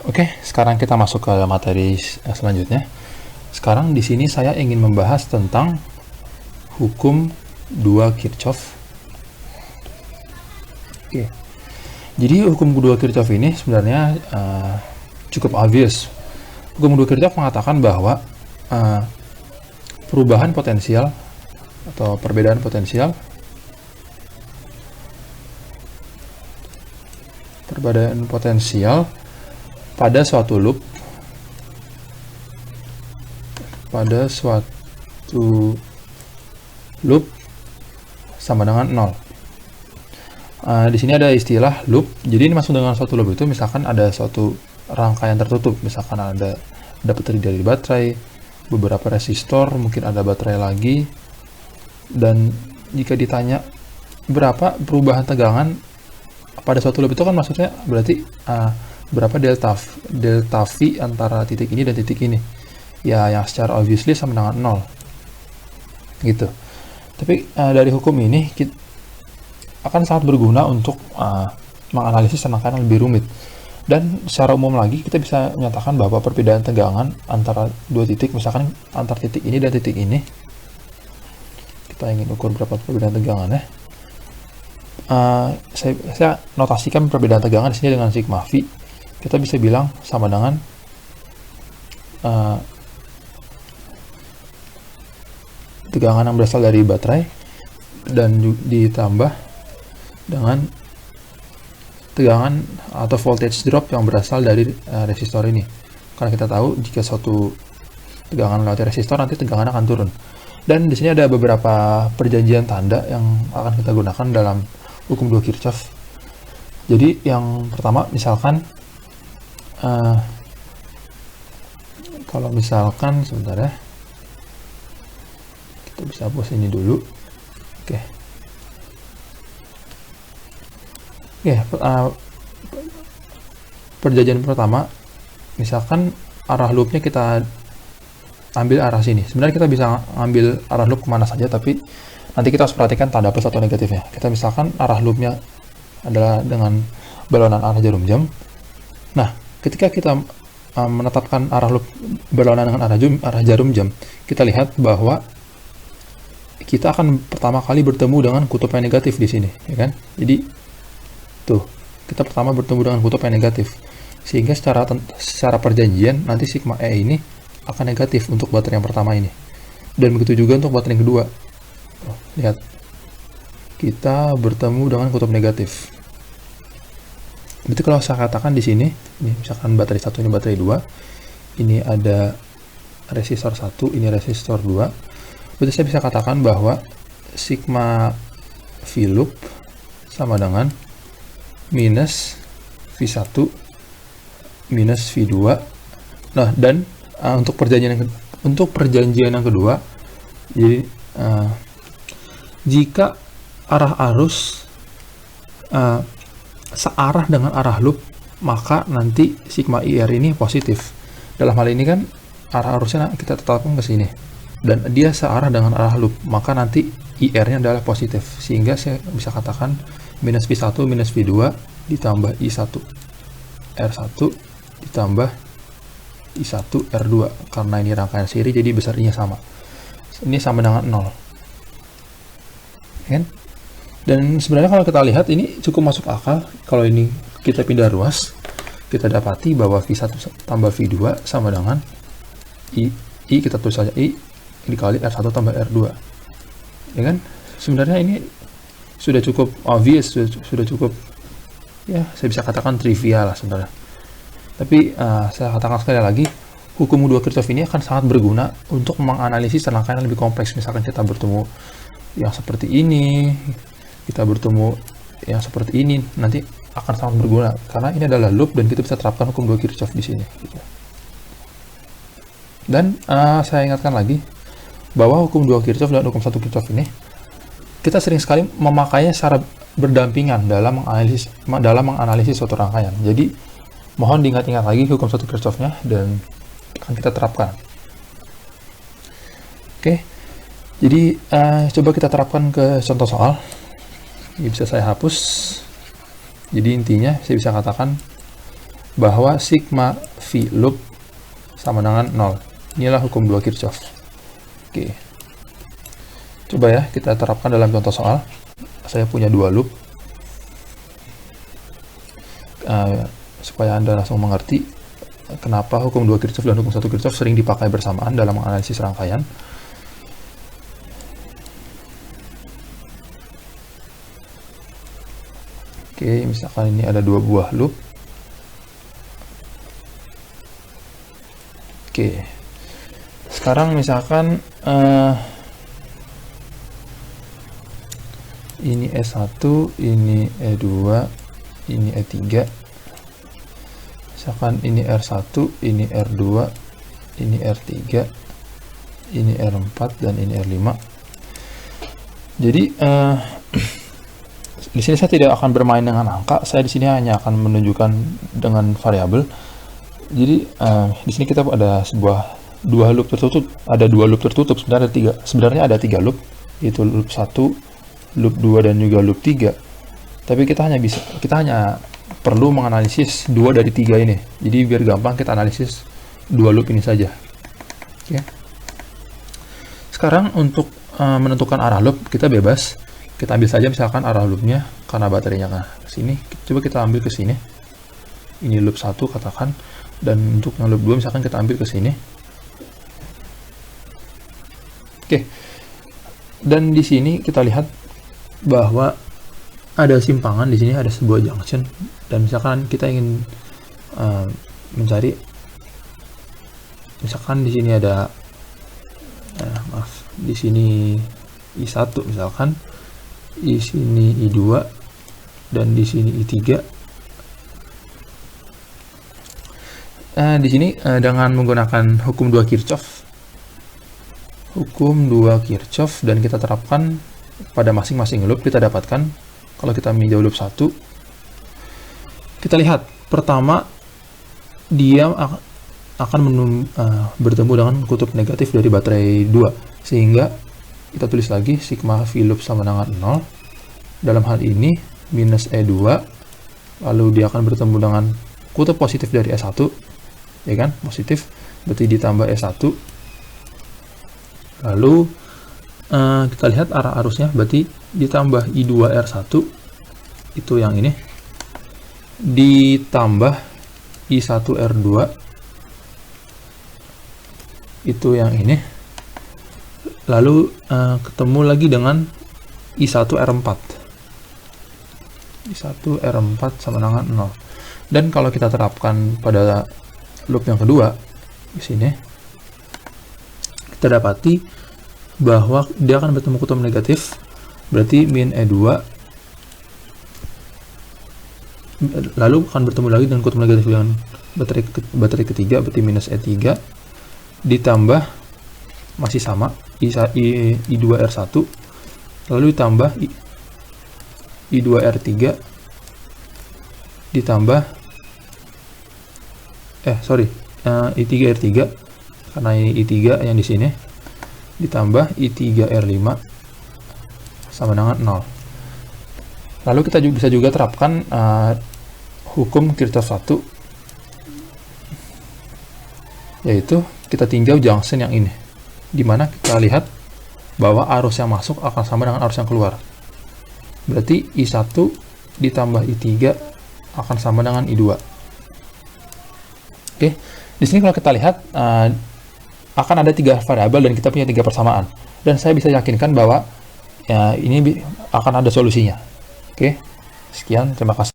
Oke, sekarang kita masuk ke materi selanjutnya. Sekarang di sini saya ingin membahas tentang hukum 2 Kirchhoff. Oke. Jadi hukum 2 Kirchhoff ini sebenarnya cukup obvious. Hukum 2 Kirchhoff mengatakan bahwa perubahan potensial atau perbedaan potensial pada suatu loop sama dengan 0. Di sini ada istilah loop. Jadi ini masuk dengan suatu loop itu misalkan ada suatu rangkaian tertutup, misalkan dapat terdiri dari baterai, beberapa resistor, mungkin ada baterai lagi, dan jika ditanya berapa perubahan tegangan pada suatu loop itu kan maksudnya berarti berapa delta V antara titik ini dan titik ini, ya yang secara obviously sama dengan 0 gitu. Tapi dari hukum ini kita akan sangat berguna untuk menganalisis rangkaian yang lebih rumit, dan secara umum lagi kita bisa menyatakan bahwa perbedaan tegangan antara dua titik, misalkan antar titik ini dan titik ini, kita ingin ukur berapa perbedaan tegangannya. Saya notasikan perbedaan tegangan di sini dengan sigma V. Kita bisa bilang sama dengan tegangan yang berasal dari baterai dan ditambah dengan tegangan atau voltage drop yang berasal dari resistor ini. Karena kita tahu jika suatu tegangan lewat resistor, nanti tegangan akan turun. Dan di sini ada beberapa perjanjian tanda yang akan kita gunakan dalam hukum 2 Kirchhoff. Jadi yang pertama, misalkan kalau misalkan sebentar ya, kita bisa hapus ini dulu. Oke. Perjanjian pertama, misalkan arah loopnya kita ambil arah sini. Sebenarnya kita bisa ambil arah loop kemana saja, tapi nanti kita harus perhatikan tanda plus atau negatifnya. Kita misalkan arah loopnya adalah dengan balonan arah jarum jam. Nah, ketika kita menetapkan arah loop berlawanan dengan arah jarum jam, kita lihat bahwa kita akan pertama kali bertemu dengan kutub yang negatif di sini, ya kan? Jadi tuh, kita pertama bertemu dengan kutub yang negatif, sehingga secara perjanjian nanti sigma E ini akan negatif untuk baterai yang pertama ini, dan begitu juga untuk baterai yang kedua. Lihat, kita bertemu dengan kutub negatif. Berarti kalau saya katakan di sini, ini misalkan baterai 1, ini baterai 2, ini ada resistor 1, ini resistor 2, berarti saya bisa katakan bahwa sigma V loop sama dengan minus V1 minus V2. Nah, dan untuk perjanjian yang kedua, jadi jika arah arus searah dengan arah loop, maka nanti sigma IR ini positif. Dalam hal ini kan arah arusnya kita tetapkan ke sini, dan dia searah dengan arah loop, maka nanti IR-nya adalah positif, sehingga saya bisa katakan minus V1 minus V2 ditambah I1 R1 ditambah I1 R2, karena ini rangkaian seri jadi besarnya sama. Ini sama dengan 0, kan? Dan sebenarnya kalau kita lihat ini cukup masuk akal. Kalau ini kita pindah ruas, kita dapati bahwa V1 tambah V2 sama dengan I kita tulis saja I dikali R1 tambah R2, ya kan? Sebenarnya ini sudah cukup obvious, sudah cukup, ya saya bisa katakan trivial lah sebenarnya. Tapi saya katakan sekali lagi, hukum 2 Kirchhoff ini akan sangat berguna untuk menganalisis rangkaian yang lebih kompleks. Misalkan kita bertemu yang seperti ini, kita bertemu yang seperti ini, nanti akan sangat berguna karena ini adalah loop dan kita bisa terapkan hukum 2 Kirchhoff di sini. Dan saya ingatkan lagi bahwa hukum 2 Kirchhoff dan hukum 1 Kirchhoff ini kita sering sekali memakainya secara berdampingan dalam menganalisis suatu rangkaian. Jadi mohon diingat-ingat lagi hukum 1 Kirchhoff-nya dan akan kita terapkan. Oke. Jadi coba kita terapkan ke contoh soal. Ini bisa saya hapus. Jadi intinya saya bisa katakan bahwa sigma V loop sama dengan 0. Inilah hukum 2 Kirchhoff. Oke. Coba ya kita terapkan dalam contoh soal. Saya punya 2 loop. Supaya Anda langsung mengerti kenapa hukum 2 Kirchhoff dan hukum 1 Kirchhoff sering dipakai bersamaan dalam menganalisis rangkaian. Oke, misalkan ini ada 2 buah loop. Oke, sekarang misalkan ini E1, ini E2, ini E3. Misalkan ini R1, ini R2, ini R3, ini R4, dan ini R5. Jadi di sini saya tidak akan bermain dengan angka, saya di sini hanya akan menunjukkan dengan variabel. Jadi di sini kita ada dua loop tertutup, sebenarnya ada 3 loop, yaitu loop 1, loop 2, dan juga loop 3. Tapi kita hanya perlu menganalisis 2 dari 3 ini. Jadi biar gampang kita analisis 2 loop ini saja. Oke. Sekarang untuk menentukan arah loop kita bebas. Kita ambil saja misalkan arah loopnya karena baterainya ke sini. Coba kita ambil ke sini. Ini loop 1 katakan, dan untuk yang loop 2 misalkan kita ambil ke sini. Oke. Dan di sini kita lihat bahwa ada simpangan, di sini ada sebuah junction, dan misalkan kita ingin mencari, misalkan di sini ada di sini I1 misalkan, di sini I2, dan di sini I3. Di sini dengan menggunakan hukum 2 Kirchhoff, dan kita terapkan pada masing-masing loop, kita dapatkan kalau kita meninjau loop 1, kita lihat pertama dia akan bertemu dengan kutub negatif dari baterai 2, sehingga kita tulis lagi sigma V loop sama dengan 0. Dalam hal ini minus E2, lalu dia akan bertemu dengan kutub positif dari E1, ya kan, positif, berarti ditambah E1. Lalu kita lihat arah arusnya, berarti ditambah I2R1, itu yang ini, ditambah I1R2, itu yang ini, lalu ketemu lagi dengan I1R4 sama dengan 0. Dan kalau kita terapkan pada loop yang kedua di sini, kita dapati bahwa dia akan bertemu kutub negatif, berarti min E2, lalu akan bertemu lagi dengan kutub negatif dengan baterai ketiga, berarti minus E3, ditambah masih sama I2R1, lalu ditambah I2R3, ditambah I3R3, karena I3 yang di sini, ditambah I3R5 sama dengan 0. Lalu kita bisa juga terapkan hukum Kirchhoff 1, yaitu kita tinjau junction yang ini, dimana kita lihat bahwa arus yang masuk akan sama dengan arus yang keluar. Berarti I1 ditambah I3 akan sama dengan I2. Oke, di sini kalau kita lihat akan ada 3 variabel dan kita punya 3 persamaan. Dan saya bisa yakinkan bahwa ini akan ada solusinya. Oke, sekian, terima kasih.